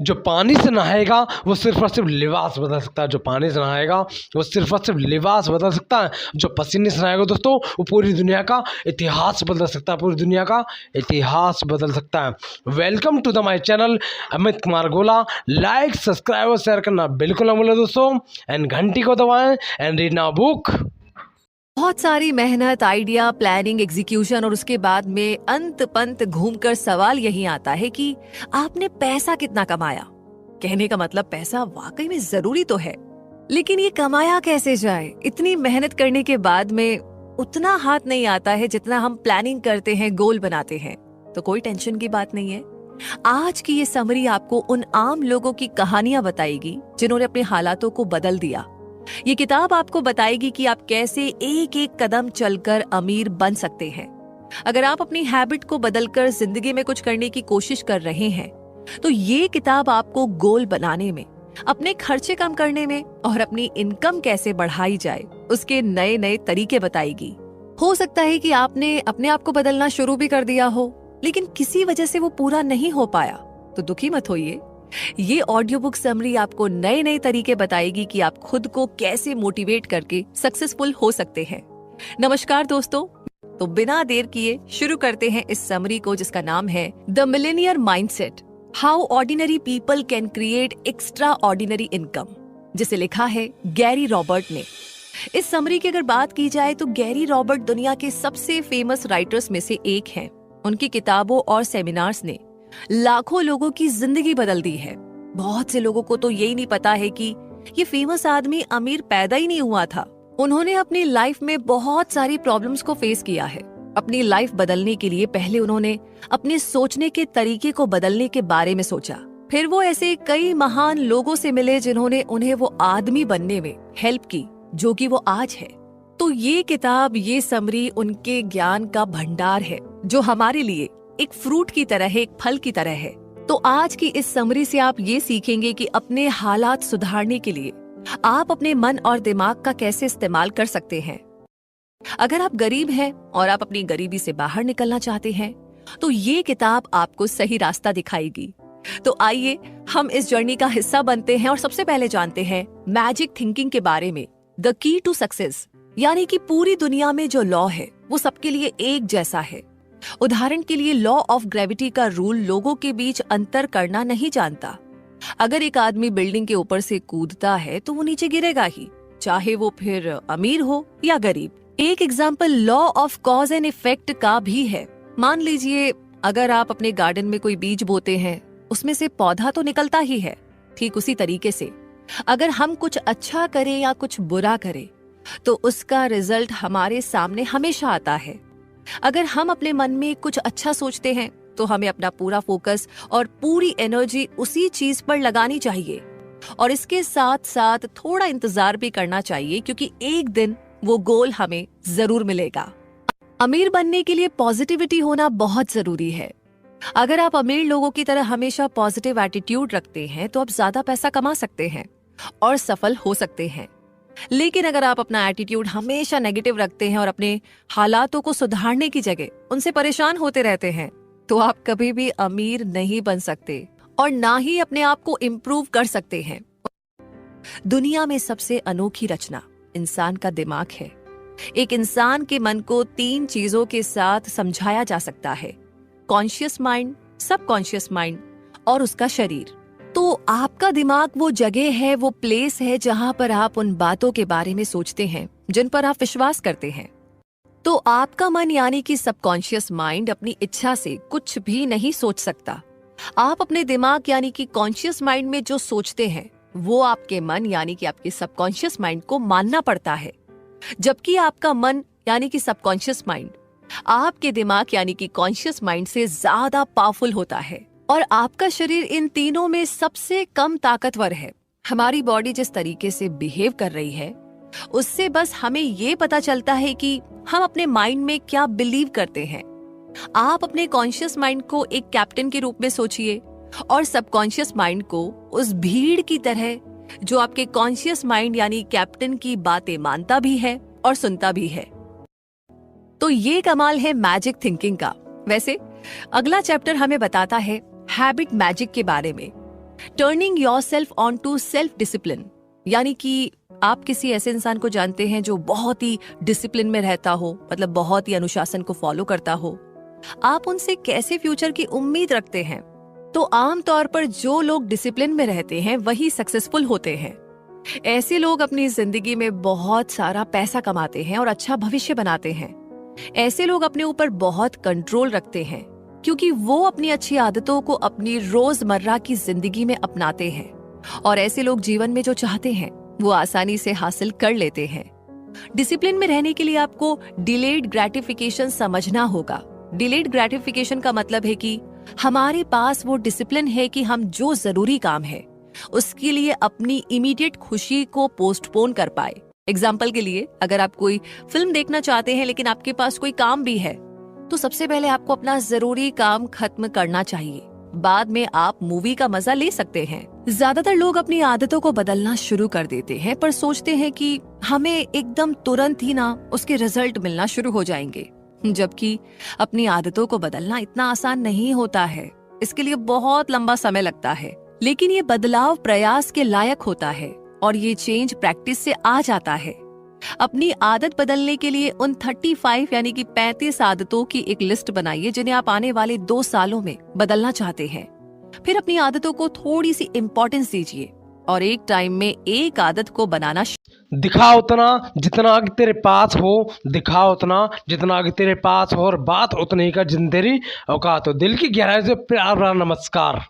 जो पानी से नहाएगा वो सिर्फ और सिर्फ लिबास बदल सकता है। जो पानी से नहाएगा वो सिर्फ और सिर्फ लिबास बदल सकता है। जो पसीने से नहाएगा दोस्तों वो पूरी दुनिया का इतिहास बदल सकता है, पूरी दुनिया का इतिहास बदल सकता है। Welcome to the my channel Amit Kumar Gola. Like, subscribe और शेयर करना बिल्कुल न भूलें दोस्तों, एंड घंटी को दबाएं एंड रीड नाउ बुक। बहुत सारी मेहनत, आइडिया, प्लानिंग, एग्जीक्यूशन और उसके बाद में अंत पंत घूमकर सवाल यही आता है कि आपने पैसा कितना कमाया। कहने का मतलब पैसा वाकई में जरूरी तो है, लेकिन ये कमाया कैसे जाए। इतनी मेहनत करने के बाद में उतना हाथ नहीं आता है जितना हम प्लानिंग करते हैं, गोल बनाते हैं। तो कोई टेंशन की बात नहीं है। आज की ये समरी आपको उन आम लोगों की कहानियां बताएगी जिन्होंने अपने हालातों को बदल दिया। ये किताब आपको बताएगी कि आप कैसे एक एक कदम चलकर अमीर बन सकते हैं। अगर आप अपनी हैबिट को बदलकर जिंदगी में कुछ करने की कोशिश कर रहे हैं तो ये किताब आपको गोल बनाने में, अपने खर्चे कम करने में और अपनी इनकम कैसे बढ़ाई जाए उसके नए नए तरीके बताएगी। हो सकता है कि आपने अपने आप को बदलना शुरू भी कर दिया हो, लेकिन किसी वजह से वो पूरा नहीं हो पाया, तो दुखी मत होइए। ये ऑडियो बुक समरी आपको नए नए तरीके बताएगी कि आप खुद को कैसे मोटिवेट करके सक्सेसफुल हो सकते हैं। नमस्कार दोस्तों, तो बिना देर किए शुरू करते हैं इस समरी को, जिसका नाम है the Millionaire mindset, how ordinary people can create extra ordinary income, जिसे लिखा है गैरी रॉबर्ट ने। इस समरी की अगर बात की जाए तो गैरी रॉबर्ट दुनिया के सबसे फेमस राइटर्स में से एक हैं। उनकी किताबों और सेमिनार्स ने लाखों लोगों की जिंदगी बदल दी है। बहुत से लोगों को तो यही नहीं पता है कि ये फेमस आदमी अमीर पैदा ही नहीं हुआ था। उन्होंने अपनी लाइफ में बहुत सारी प्रॉब्लम्स को फेस किया है। अपनी लाइफ बदलने के लिए पहले उन्होंने अपने सोचने के तरीके को बदलने के बारे में सोचा। फिर वो ऐसे कई महान लोगों से मिले जिन्होंने उन्हें वो आदमी बनने में हेल्प की जो कि वो आज है। तो ये किताब, ये समरी उनके ज्ञान का भंडार है जो हमारे लिए एक फ्रूट की तरह है, एक फल की तरह है। तो आज की इस समरी से आप ये सीखेंगे कि अपने हालात सुधारने के लिए आप अपने मन और दिमाग का कैसे इस्तेमाल कर सकते हैं। अगर आप गरीब हैं और आप अपनी गरीबी से बाहर निकलना चाहते हैं तो ये किताब आपको सही रास्ता दिखाएगी। तो आइए हम इस जर्नी का हिस्सा बनते हैं और सबसे पहले जानते हैं मैजिक थिंकिंग के बारे में। द की टू सक्सेस, यानी कि पूरी दुनिया में जो लॉ है वो सबके लिए एक जैसा है। उदाहरण के लिए लॉ ऑफ ग्रेविटी का रूल लोगों के बीच अंतर करना नहीं जानता। अगर एक आदमी बिल्डिंग के ऊपर से कूदता है तो वो नीचे गिरेगा ही, चाहे वो फिर अमीर हो या गरीब। एक example law of cause and effect का भी है। मान लीजिए अगर आप अपने गार्डन में कोई बीज बोते हैं, उसमें से पौधा तो निकलता ही है। ठीक उसी तरीके से अगर हम कुछ अच्छा करें या कुछ बुरा करें तो उसका रिजल्ट हमारे सामने हमेशा आता है। अगर हम अपने मन में कुछ अच्छा सोचते हैं तो हमें अपना पूरा फोकस और पूरी एनर्जी उसी चीज पर लगानी चाहिए, और इसके साथ साथ थोड़ा इंतजार भी करना चाहिए, क्योंकि एक दिन वो गोल हमें जरूर मिलेगा। अमीर बनने के लिए पॉजिटिविटी होना बहुत जरूरी है। अगर आप अमीर लोगों की तरह हमेशा पॉजिटिव एटीट्यूड रखते हैं तो आप ज्यादा पैसा कमा सकते हैं और सफल हो सकते हैं। लेकिन अगर आप अपना एटीट्यूड हमेशा नेगेटिव रखते हैं और अपने हालातों को सुधारने की जगह उनसे परेशान होते रहते हैं तो आप कभी भी अमीर नहीं बन सकते और ना ही अपने आप को इम्प्रूव कर सकते हैं। दुनिया में सबसे अनोखी रचना इंसान का दिमाग है। एक इंसान के मन को 3 चीजों के साथ समझाया जा सकता है: कॉन्शियस माइंड, सबकॉन्शियस माइंड और उसका शरीर। तो आपका दिमाग वो जगह है, वो प्लेस है जहां पर आप उन बातों के बारे में सोचते हैं जिन पर आप विश्वास करते हैं। तो आपका मन यानी कि सबकॉन्शियस माइंड अपनी इच्छा से कुछ भी नहीं सोच सकता। आप अपने दिमाग यानी कि कॉन्शियस माइंड में जो सोचते हैं वो आपके मन यानी कि आपके सबकॉन्शियस माइंड को मानना पड़ता है, जबकि आपका मन यानी कि सबकॉन्शियस माइंड आपके दिमाग यानी कि कॉन्शियस माइंड से ज्यादा पावरफुल होता है। और आपका शरीर इन तीनों में सबसे कम ताकतवर है। हमारी बॉडी जिस तरीके से बिहेव कर रही है उससे बस हमें ये पता चलता है कि हम अपने माइंड में क्या बिलीव करते हैं। आप अपने कॉन्शियस माइंड को एक कैप्टन के रूप में सोचिए और सबकॉन्शियस माइंड को उस भीड़ की तरह जो आपके कॉन्शियस माइंड यानी कैप्टन की बातें मानता भी है और सुनता भी है। तो ये कमाल है मैजिक थिंकिंग का। वैसे अगला चैप्टर हमें बताता है हैबिट मैजिक के बारे में। Turning yourself on to self discipline, यानी कि आप किसी ऐसे इंसान को जानते हैं जो बहुत ही डिसिप्लिन में रहता हो, मतलब बहुत ही अनुशासन को फॉलो करता हो। आप उनसे कैसे फ्यूचर की उम्मीद रखते हैं? तो आमतौर पर जो लोग डिसिप्लिन में रहते हैं वही सक्सेसफुल होते हैं। ऐसे लोग अपनी जिंदगी में बहुत सारा पैसा कमाते हैं और अच्छा भविष्य बनाते हैं। ऐसे लोग अपने ऊपर बहुत कंट्रोल रखते हैं क्योंकि वो अपनी अच्छी आदतों को अपनी रोजमर्रा की जिंदगी में अपनाते हैं, और ऐसे लोग जीवन में जो चाहते हैं वो आसानी से हासिल कर लेते हैं। डिसिप्लिन में रहने के लिए आपको डिलेड ग्रेटिफिकेशन समझना होगा। डिलेड ग्रेटिफिकेशन का मतलब है कि हमारे पास वो डिसिप्लिन है कि हम जो जरूरी काम है उसके लिए अपनी इमीडिएट खुशी को पोस्टपोन कर पाए। एग्जाम्पल के लिए, अगर आप कोई फिल्म देखना चाहते हैं लेकिन आपके पास कोई काम भी है, तो सबसे पहले आपको अपना जरूरी काम खत्म करना चाहिए, बाद में आप मूवी का मजा ले सकते हैं। ज्यादातर लोग अपनी आदतों को बदलना शुरू कर देते हैं पर सोचते हैं कि हमें एकदम तुरंत ही ना उसके रिजल्ट मिलना शुरू हो जाएंगे, जबकि अपनी आदतों को बदलना इतना आसान नहीं होता है। इसके लिए बहुत लंबा समय लगता है, लेकिन ये बदलाव प्रयास के लायक होता है और ये चेंज प्रैक्टिस से आ जाता है। अपनी आदत बदलने के लिए उन 35 यानी कि 35 आदतों की एक लिस्ट बनाइए जिन्हें आप आने वाले 2 सालों में बदलना चाहते हैं। फिर अपनी आदतों को थोड़ी सी इम्पोर्टेंस दीजिए और एक टाइम में एक आदत को बनाना दिखा उतना जितना आगे तेरे पास हो, दिखा उतना जितना आगे तेरे पास हो, और बात उतनी ही का जिन तेरी औकात हो। दिल की गहराई से प्यार भरा नमस्कार।